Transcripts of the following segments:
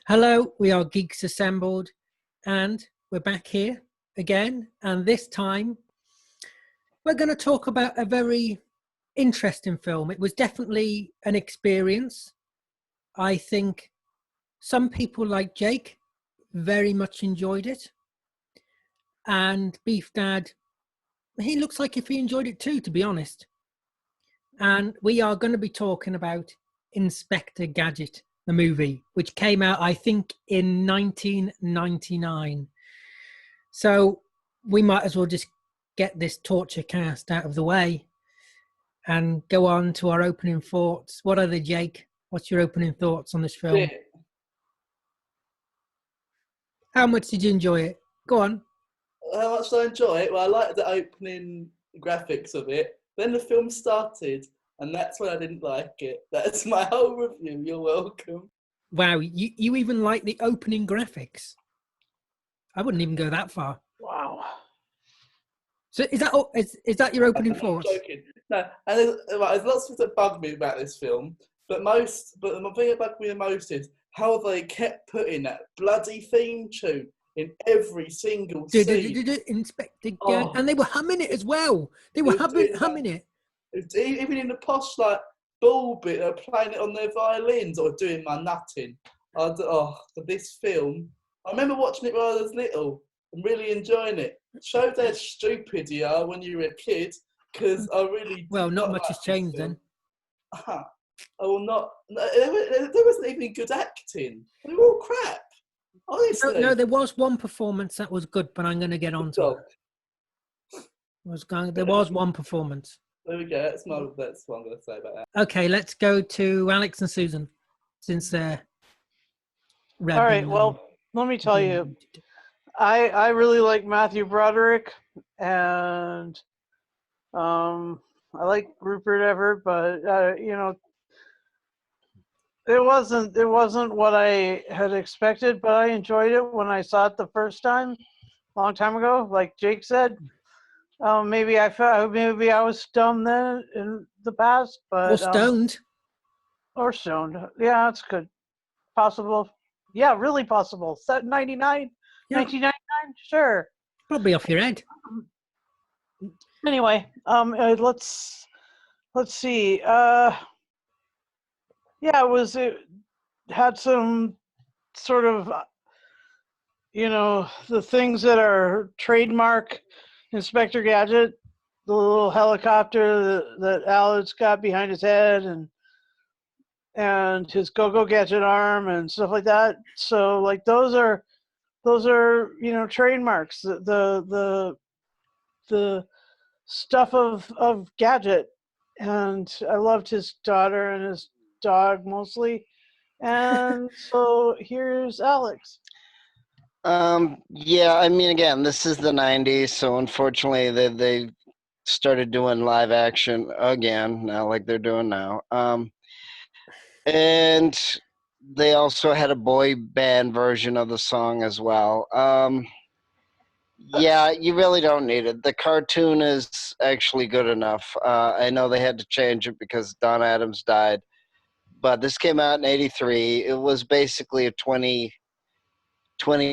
Hello, we are Geeks Assembled, and we're back here again. And this time, we're going to talk about a very interesting film. It was definitely an experience. I think some people like Jake very much enjoyed it. And Beef Dad, he looks like if he enjoyed it too, to be honest. And we are going to be talking about Inspector Gadget, the movie, which came out, I think, in 1999. So we might as well just get this torture cast out of the way and go on to our opening thoughts. What are they, Jake? What's your opening thoughts on this film? How much did you enjoy it? Go on. How much did I enjoy it? Well, I liked the opening graphics of it. Then the film started, and that's when I didn't like it. That's my whole review. You're welcome. Wow, you even like the opening graphics? I wouldn't even go that far. Wow. So is that your opening thoughts? I'm joking. No, and there's lots of things that bug me about this film, but the thing that bugged me the most is how they kept putting that bloody theme tune in every single scene. Inspector Gadget, and they were humming it as well. They were humming it. Even in the posh like ball bit, they're playing it on their violins or doing my nutting. For this film, I remember watching it when I was little and really enjoying it. It showed how stupid you are when you were a kid, because I really not much has changed then. I will not. There wasn't even good acting. They were all crap. Honestly. No, there was one performance that was good, but I'm going to get on to it. There was one performance. There we go. That's what I'm going to say about that. Okay, let's go to Alex and Susan, since they're all right. Well, let me tell you, I really like Matthew Broderick, and I like Rupert Everett, but it wasn't what I had expected, but I enjoyed it when I saw it the first time, a long time ago. Like Jake said, maybe I was dumb then in the past, but or stoned. Or stoned. Yeah, that's good. Possible. Yeah, really possible. 99, yeah. 1999, sure. Probably off your head. Anyway, let's see. It had some sort of, the things that are trademark Inspector Gadget, the little helicopter that Alan's got behind his head, and his go-go gadget arm and stuff like that. So like those are trademarks. The stuff of Gadget, and I loved his daughter and his dog mostly. And so here's Alex. Yeah, I mean, again, this is the 90s, so unfortunately they started doing live action again, now like they're doing now. And they also had a boy band version of the song as well. Yeah, you really don't need it. The cartoon is actually good enough. I know they had to change it because Don Adams died, but this came out in 83. It was basically a 20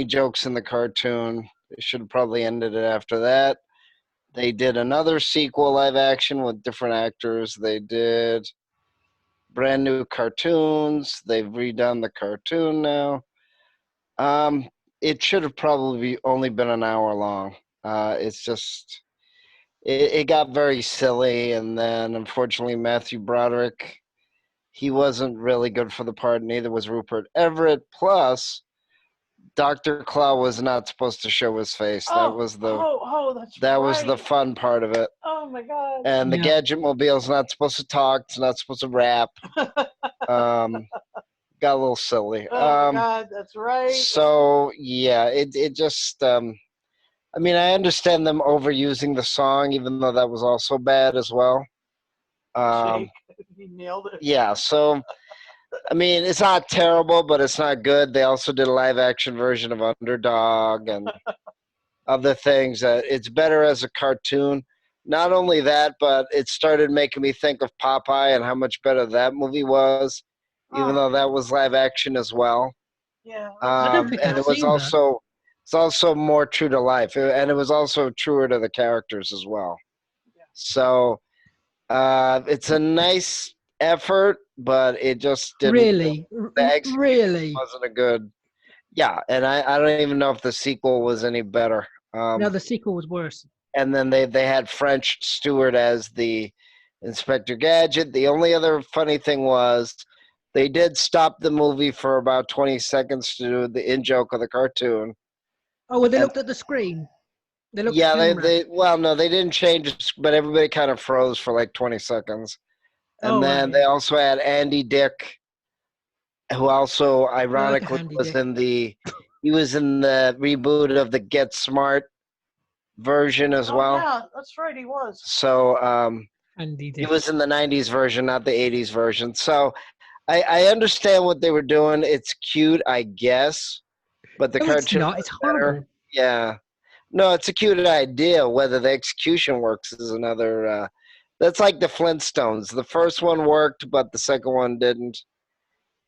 jokes in the cartoon. They should have probably ended it after that. They did another sequel live action with different actors. They did brand new cartoons. They've redone the cartoon now. It should have probably only been an hour long. It's just, it got very silly. And then unfortunately, Matthew Broderick, he wasn't really good for the part. Neither was Rupert Everett. Plus, Dr. Claw was not supposed to show his face. That was the fun part of it. Oh my God. And the Gadget Mobile's not supposed to talk. It's not supposed to rap. Got a little silly. Oh my God, that's right. So yeah, it just I mean, I understand them overusing the song, even though that was also bad as well. He nailed it. Yeah, so I mean, it's not terrible, but it's not good. They also did a live action version of Underdog and other things. It's better as a cartoon. Not only that, but it started making me think of Popeye and how much better that movie was, even though that was live action as well. Yeah. I don't think And I've seen that. it's also more true to life, and it was also truer to the characters as well. So it's a nice effort, but it just didn't. Really, The execution really. wasn't a good. Yeah, and I don't even know if the sequel was any better. No, the sequel was worse. And then they had French Stewart as the Inspector Gadget. The only other funny thing was they did stop the movie for about 20 seconds to do the in-joke of the cartoon. Oh, well, they And looked at the screen. They looked yeah, at the camera. well, no, they didn't change it, but everybody kind of froze for like 20 seconds. And Oh, then right. they also had Andy Dick, who also I like a ironically handy was dick. he was in the reboot of the Get Smart version as well. Yeah, that's right. He was. So Handy he dick. was in the 90s version, not the 80s version. So I understand what they were doing. It's cute, I guess, but the No, it's cartoon not. was It's better. horrible. Yeah. No, it's a cute idea. Whether the execution works is another. That's like the Flintstones. The first one worked, but the second one didn't.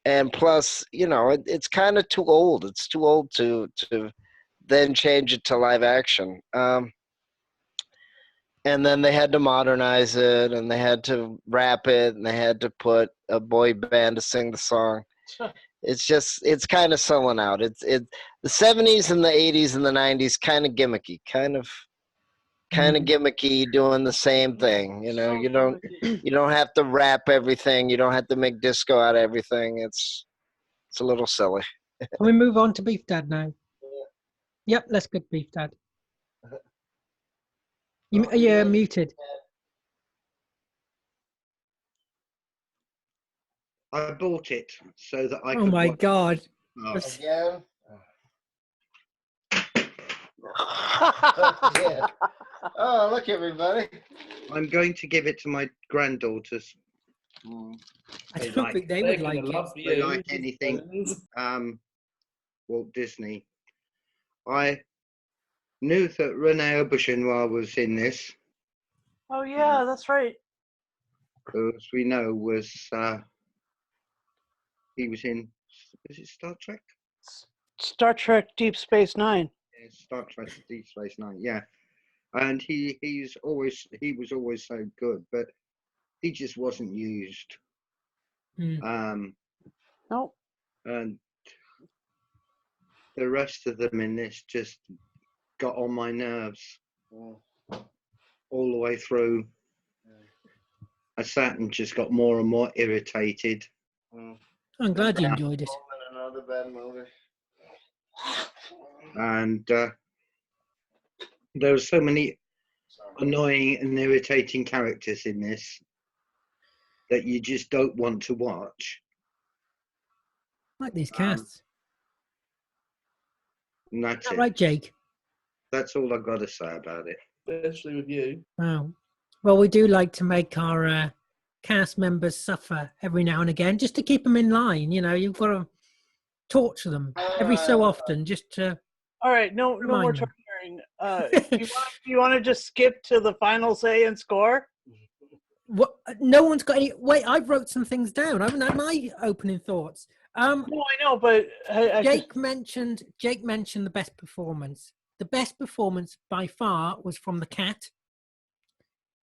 And plus, it's kind of too old. It's too old to then change it to live action. And then they had to modernize it, and they had to rap it, and they had to put a boy band to sing the song. It's kind of selling out. The 70s and the 80s and the 90s kind of gimmicky, kind of gimmicky, doing the same thing. You don't have to rap everything. You don't have to make disco out of everything. It's a little silly. Can we move on to Beef Dad now? Yep, let's get Beef Dad. You're muted. I bought it so that I could. Oh my watch God. it. Again? Yeah. Oh, look, everybody. I'm going to give it to my granddaughters. I They don't like- think they They're would gonna like it. love They you. like anything. Walt Disney. I knew that Rene Auberjonois was in this, Oh yeah, that's right. who, as we know, was he was in. Is it Star Trek? Star Trek Deep Space Nine. Yeah, Star Trek Deep Space Nine. Yeah, and he was always so good, but he just wasn't used. Hmm. Nope. And the rest of them in this just got on my nerves all the way through. I sat and just got more and more irritated. I'm glad you enjoyed it. Another bad movie. And there were so many annoying and irritating characters in this that you just don't want to watch. I like these casts. And that's Is that it. right, Jake? That's all I've got to say about it. Especially with you. Wow. Well, we do like to make our cast members suffer every now and again, just to keep them in line. You've got to torture them every so often, just to. All right, no more Remind them. torturing. You want to just skip to the final say and score? What? No one's got any. Wait, I wrote some things down. I haven't had my opening thoughts. No, I know, but Jake mentioned the best performance. The best performance by far was from the cat.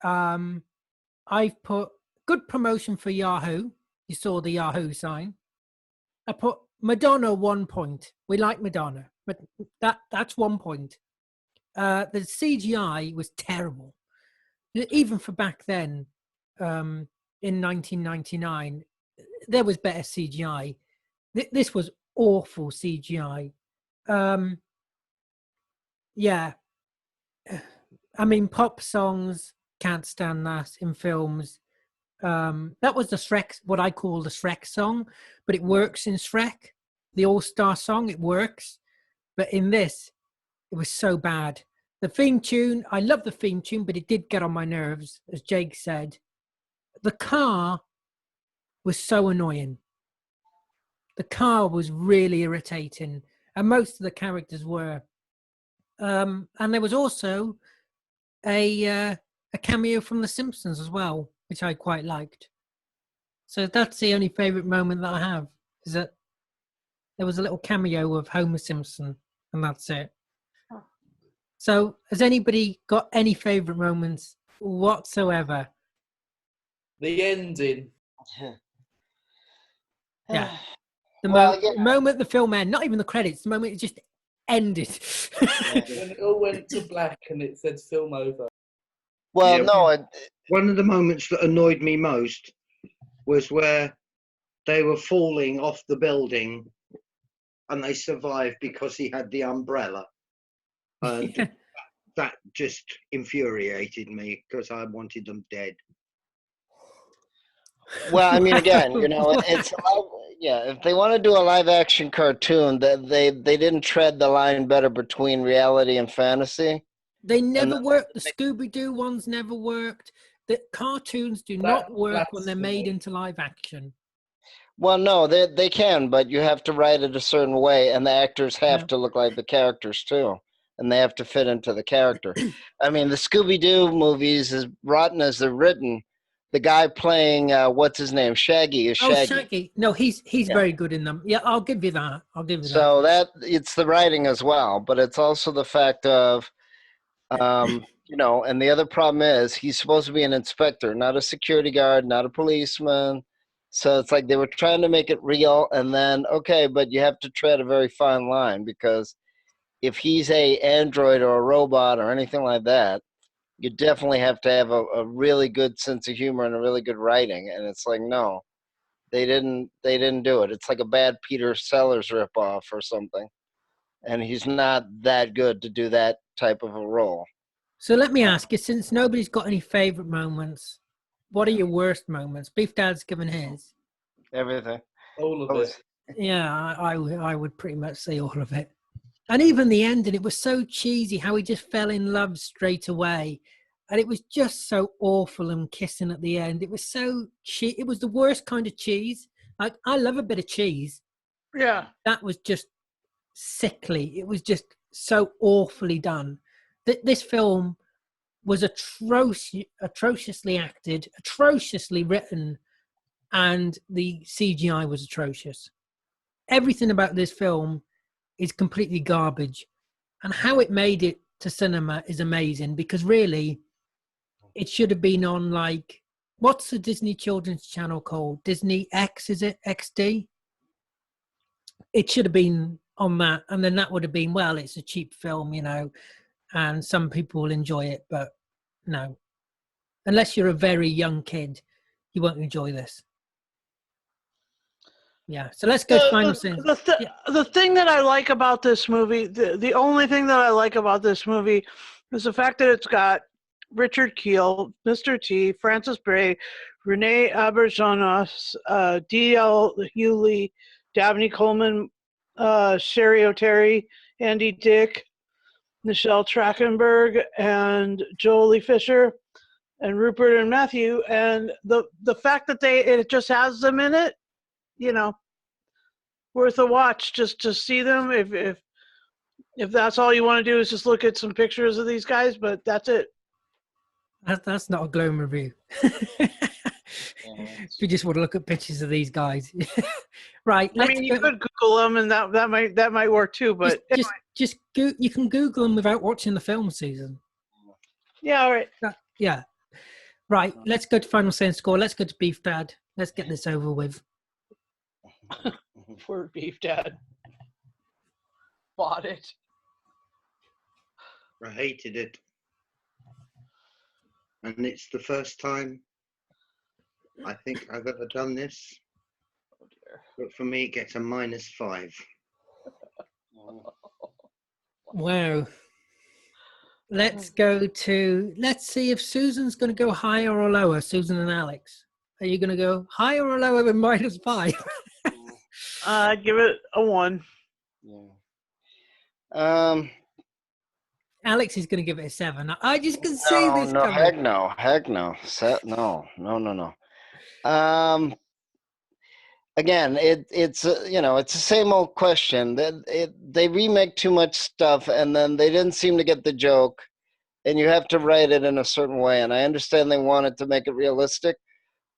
I've put good promotion for Yahoo. You saw the Yahoo sign. I put Madonna 1 point. We like Madonna, but that's 1 point. The CGI was terrible, even for back then. In 1999, there was better CGI. This was awful CGI. Yeah, I mean, pop songs, can't stand that in films. That was the Shrek, what I call the Shrek song, but it works in Shrek, the All-Star song, it works. But in this, it was so bad. The theme tune, I love the theme tune, but it did get on my nerves, as Jake said. The car was so annoying. The car was really irritating, and most of the characters were. And there was also a cameo from The Simpsons as well, which I quite liked. So that's the only favorite moment that I have. Is that There was a little cameo of Homer Simpson, and that's it. So, has anybody got any favourite moments whatsoever? The ending. Yeah. Well, yeah. The moment the film ended, not even the credits, the moment it just ended. When it all went to black and it said film over. Well, Yeah, no, One of the moments that annoyed me most was where they were falling off the building and they survived because he had the umbrella. And Yeah. that just infuriated me because I wanted them dead. well, I mean, again, you know, Wow. it's a if they want to do a live action cartoon, that they didn't tread the line better between reality and fantasy. They never then- worked. The Scooby-Doo ones never worked. The cartoons do not work when they're made into live action. Well, no, they can, but you have to write it a certain way, and the actors have Yeah. to look like the characters too, and they have to fit into the character. I mean, the Scooby-Doo movies, as rotten as they're written, the guy playing what's his name, Shaggy, is Oh, Shaggy. Shaggy. No, he's Yeah. very good in them. Yeah, I'll give you that. I'll give you that. So that it's the writing as well, but it's also the fact of, you know, and the other problem is he's supposed to be an inspector, not a security guard, not a policeman. So it's like they were trying to make it real, and then okay, but you have to tread a very fine line, because if he's a android or a robot or anything like that, you definitely have to have a really good sense of humor and a really good writing. And it's like, no, they didn't do it. It's like a bad Peter Sellers ripoff or something, and he's not that good to do that type of a role. So let me ask you, since nobody's got any favorite moments, what are your worst moments? Beef Dad's given his. Everything. All of it. Yeah, I would pretty much say all of it. And even the ending, it was so cheesy how he just fell in love straight away. And it was just so awful and kissing at the end. It was so it was the worst kind of cheese. Like, I love a bit of cheese. Yeah. That was just sickly. It was just so awfully done. This film was atrociously acted, atrociously written, and the CGI was atrocious. Everything about this film is completely garbage, and how it made it to cinema is amazing, because really it should have been on, like, what's the Disney children's channel called? Disney X, is it? XD? It should have been on that, and then that would have been, well, it's a cheap film, you know, and some people will enjoy it, but no. Unless you're a very young kid, you won't enjoy this. Yeah, so let's go to final scenes. The thing that I like about this movie, the only thing that I like about this movie is the fact that it's got Richard Kiel, Mr. T, Francis Bray, Renee Auberjonois, D.L. Hewley, Dabney Coleman, Sherry O'Terry, Andy Dick, Michelle Trachtenberg, and Jolie Fisher, and Rupert and Matthew. And the fact that it just has them in it, you know, worth a watch just to see them. If that's all you want to do is just look at some pictures of these guys, but that's it. That's not a glowing review. If you just want to look at pictures of these guys. Right. I mean, you could Google them, and that might work too. But you can Google them without watching the film, Susan. Yeah, all right. Yeah. Right. Let's go to final say and score. Let's go to Beef Dad. Let's get this over with. Poor Beef Dad. Bought it. I hated it. And it's the first time I think I've ever done this. Oh dear. But for me, it gets a -5. Wow. Let's see if Susan's going to go higher or lower. Susan and Alex, are you going to go higher or lower than -5? I'd give it a 1. Yeah. Alex is going to give it a 7. I just can see this coming. Heck no. No. Again, it's it's the same old question. They remake too much stuff, and then they didn't seem to get the joke, and you have to write it in a certain way. And I understand they wanted to make it realistic,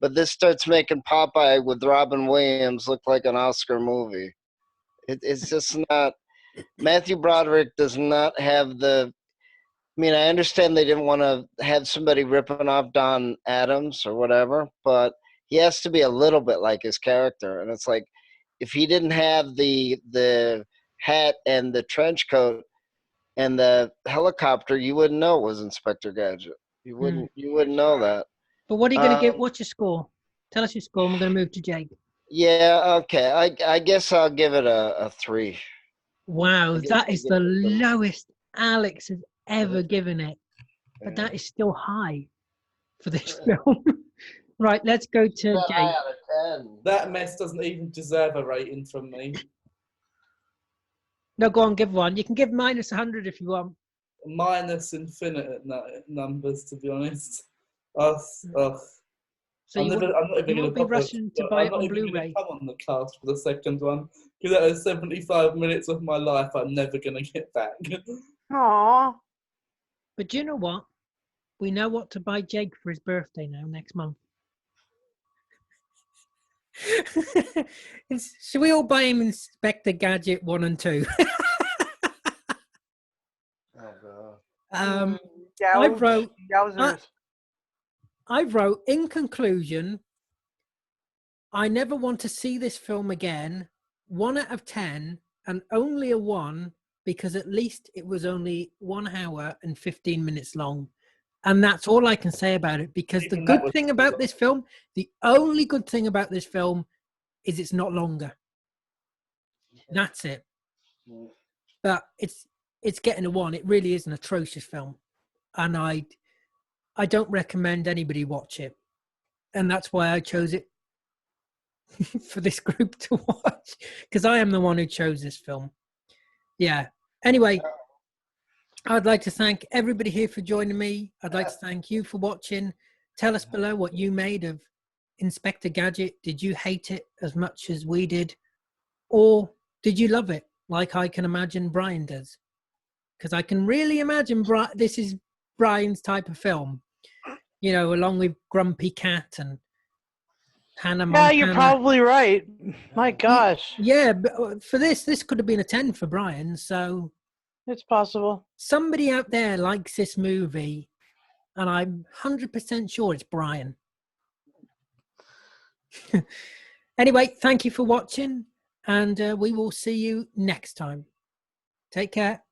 but this starts making Popeye with Robin Williams look like an Oscar movie. It's just not. Matthew Broderick does not have the. I mean, I understand they didn't want to have somebody ripping off Don Adams or whatever, but he has to be a little bit like his character. And it's like, if he didn't have the hat and the trench coat and the helicopter, you wouldn't know it was Inspector Gadget. You wouldn't know that. But what are you going to give? What's your score? Tell us your score, and we're going to move to Jake. Yeah, okay. I guess I'll give it a 3. Wow, that is the lowest Alex has ever given it. But that is still high for this film. Right, let's go to Jake. Out of 10. That mess doesn't even deserve a rating from me. No, go on, give one. You can give minus 100 if you want. Minus infinite numbers, to be honest. So I'm not even going be rushing to buy it on Blu-ray. Come on the cast for the second one, because that is 75 minutes of my life I'm never going to get back. Aww. But do you know what? We know what to buy Jake for his birthday now, next month. Should we all buy him Inspector Gadget 1 and 2? Oh God. I wrote, in conclusion, I never want to see this film again. 1 out of 10, and only a 1, because at least it was only 1 hour and 15 minutes long. And that's all I can say about it, because the good thing about this film, the only good thing about this film is it's not longer. That's it. But it's getting a 1. It really is an atrocious film. And I don't recommend anybody watch it. And that's why I chose it for this group to watch, because I am the one who chose this film. Yeah. Anyway, I'd like to thank everybody here for joining me. I'd like to thank you for watching. Tell us below what you made of Inspector Gadget. Did you hate it as much as we did? Or did you love it, like I can imagine Brian does? Because I can really imagine this is Brian's type of film. You know, along with Grumpy Cat and Hannah Montana. Yeah, you're probably right. My gosh. Yeah, but for this could have been a 10 for Brian. So it's possible. Somebody out there likes this movie, and I'm 100% sure it's Brian. Anyway, thank you for watching, and we will see you next time. Take care.